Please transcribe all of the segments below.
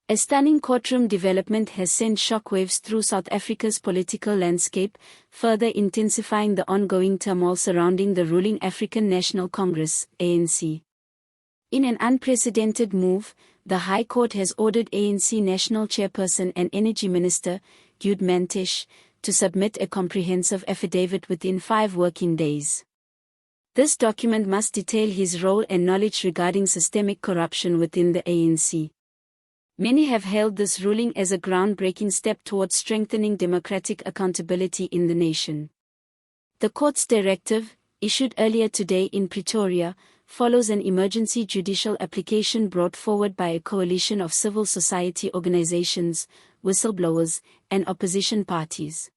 A stunning courtroom development has sent shockwaves through South Africa's political landscape, further intensifying the ongoing turmoil surrounding the ruling African National Congress, ANC. In an unprecedented move, the High Court has ordered ANC National Chairperson and Energy Minister, Mantashe, to submit a comprehensive affidavit within 5 working days. This document must detail his role and knowledge regarding systemic corruption within the ANC. Many have hailed this ruling as a groundbreaking step towards strengthening democratic accountability in the nation. The court's directive, issued earlier today in Pretoria, follows an emergency judicial application brought forward by a coalition of civil society organizations, whistleblowers, and opposition parties.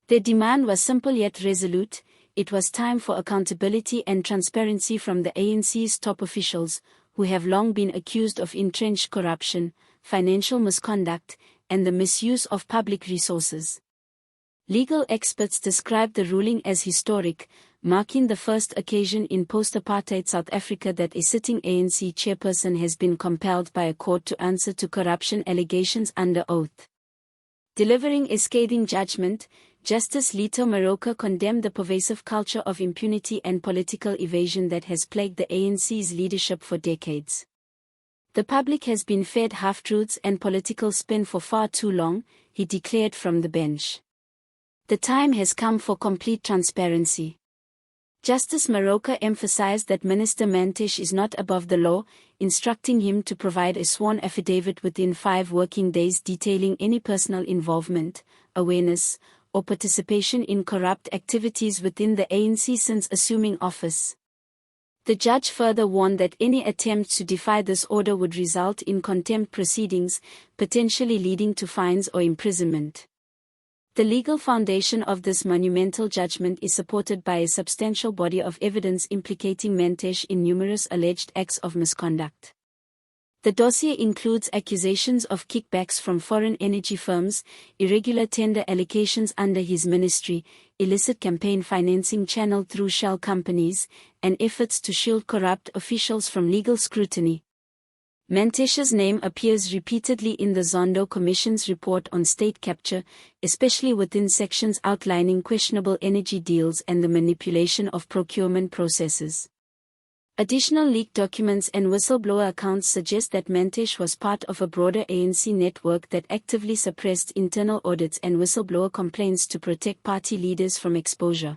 Their demand was simple yet resolute: it was time for accountability and transparency from the ANC's top officials, who have long been accused of entrenched corruption, financial misconduct, and the misuse of public resources. Legal experts describe the ruling as historic, marking the first occasion in post-apartheid South Africa that a sitting ANC chairperson has been compelled by a court to answer to corruption allegations under oath. Delivering a scathing judgment, Justice Leto Moroka condemned the pervasive culture of impunity and political evasion that has plagued the ANC's leadership for decades. The public has been fed half-truths and political spin for far too long, he declared from the bench. The time has come for complete transparency. Justice Moroka emphasized that Minister Mantashe is not above the law, instructing him to provide a sworn affidavit within 5 working days detailing any personal involvement, awareness, or participation in corrupt activities within the ANC since assuming office. The judge further warned that any attempt to defy this order would result in contempt proceedings, potentially leading to fines or imprisonment. The legal foundation of this monumental judgment is supported by a substantial body of evidence implicating Mantashe in numerous alleged acts of misconduct. The dossier includes accusations of kickbacks from foreign energy firms, irregular tender allocations under his ministry, illicit campaign financing channeled through shell companies, and efforts to shield corrupt officials from legal scrutiny. Mantashe's name appears repeatedly in the Zondo Commission's report on state capture, especially within sections outlining questionable energy deals and the manipulation of procurement processes. Additional leaked documents and whistleblower accounts suggest that Mantashe was part of a broader ANC network that actively suppressed internal audits and whistleblower complaints to protect party leaders from exposure.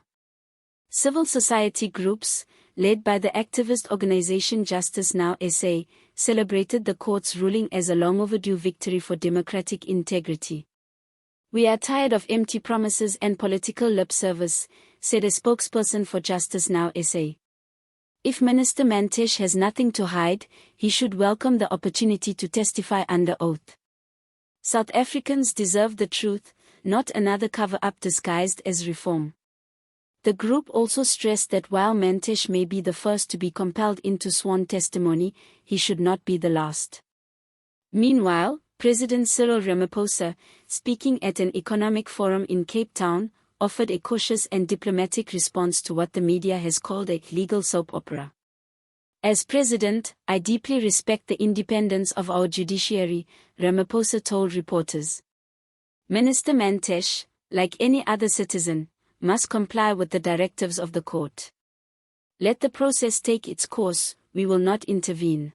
Civil society groups, led by the activist organization Justice Now SA, celebrated the court's ruling as a long overdue victory for democratic integrity. "We are tired of empty promises and political lip service," said a spokesperson for Justice Now SA. If Minister Mantashe has nothing to hide, he should welcome the opportunity to testify under oath. South Africans deserve the truth, not another cover-up disguised as reform. The group also stressed that while Mantashe may be the first to be compelled into sworn testimony, he should not be the last. Meanwhile, President Cyril Ramaphosa, speaking at an economic forum in Cape Town, offered a cautious and diplomatic response to what the media has called a legal soap opera. "As president, I deeply respect the independence of our judiciary," Ramaphosa told reporters. Minister Mantashe, like any other citizen, must comply with the directives of the court. "Let the process take its course, we will not intervene."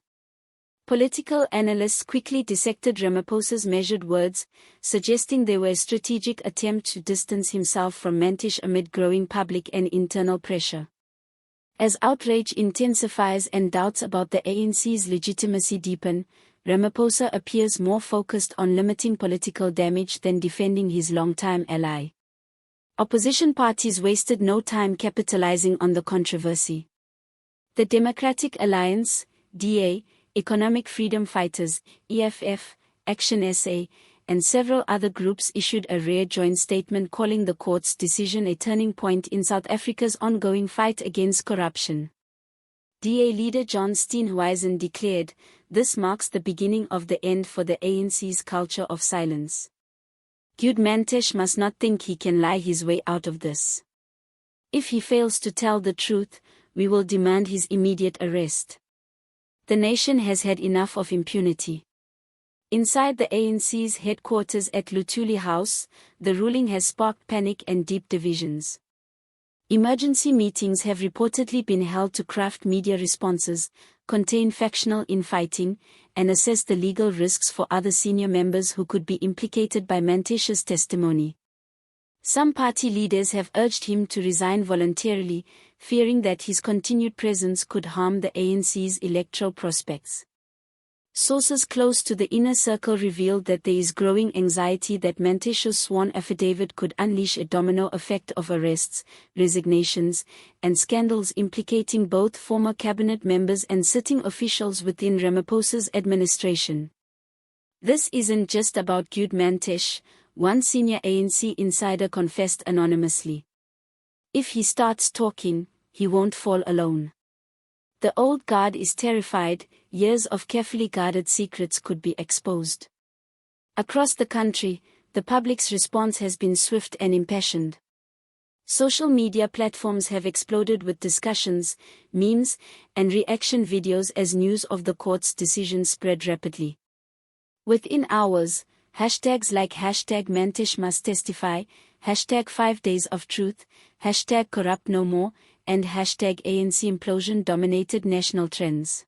Political analysts quickly dissected Ramaphosa's measured words, suggesting they were a strategic attempt to distance himself from Mantashe amid growing public and internal pressure. As outrage intensifies and doubts about the ANC's legitimacy deepen, Ramaphosa appears more focused on limiting political damage than defending his longtime ally. Opposition parties wasted no time capitalizing on the controversy. The Democratic Alliance, DA, Economic Freedom Fighters, EFF, Action SA, and several other groups issued a rare joint statement calling the court's decision a turning point in South Africa's ongoing fight against corruption. DA leader John Steenhuisen declared, "This marks the beginning of the end for the ANC's culture of silence. Mantashe must not think he can lie his way out of this. If he fails to tell the truth, we will demand his immediate arrest. The nation has had enough of impunity. Inside the ANC's headquarters at Luthuli House, the ruling has sparked panic and deep divisions. Emergency meetings have reportedly been held to craft media responses, contain factional infighting, and assess the legal risks for other senior members who could be implicated by Mantashe's testimony. Some party leaders have urged him to resign voluntarily, fearing that his continued presence could harm the ANC's electoral prospects. Sources close to the inner circle revealed that there is growing anxiety that Mantashe's sworn affidavit could unleash a domino effect of arrests, resignations, and scandals implicating both former cabinet members and sitting officials within Ramaphosa's administration. This isn't just about Gud Mantashe, one senior ANC insider confessed anonymously. If he starts talking, he won't fall alone. The old guard is terrified, years of carefully guarded secrets could be exposed. Across the country, the public's response has been swift and impassioned. Social media platforms have exploded with discussions, memes, and reaction videos as news of the court's decision spread rapidly. Within hours, hashtags like #Mantashe must testify, #5 days of truth, #corrupt no more, and #ANC implosion dominated national trends.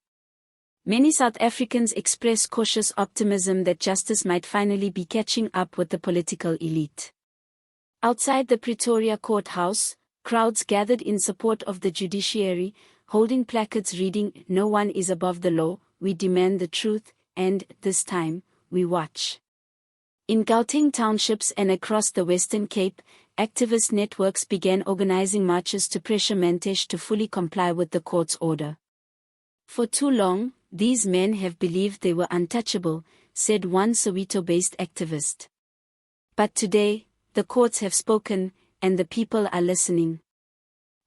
Many South Africans express cautious optimism that justice might finally be catching up with the political elite. Outside the Pretoria courthouse, crowds gathered in support of the judiciary, holding placards reading, "No one is above the law, we demand the truth, and, this time, we watch." In Gauteng townships and across the Western Cape, activist networks began organizing marches to pressure Mantashe to fully comply with the court's order. For too long, these men have believed they were untouchable, said one Soweto-based activist. But today, the courts have spoken, and the people are listening.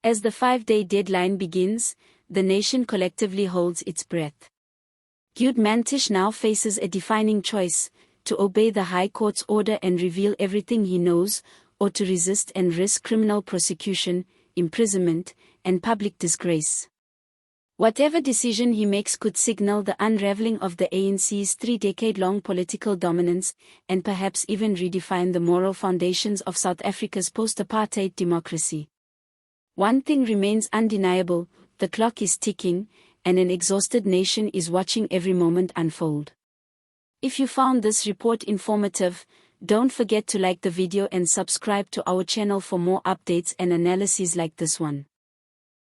As the 5-day deadline begins, the nation collectively holds its breath. Gud Mantashe now faces a defining choice: to obey the High Court's order and reveal everything he knows, or to resist and risk criminal prosecution, imprisonment, and public disgrace. Whatever decision he makes could signal the unraveling of the ANC's 3-decade-long political dominance, and perhaps even redefine the moral foundations of South Africa's post-apartheid democracy. One thing remains undeniable: the clock is ticking, and an exhausted nation is watching every moment unfold. If you found this report informative, don't forget to like the video and subscribe to our channel for more updates and analyses like this one.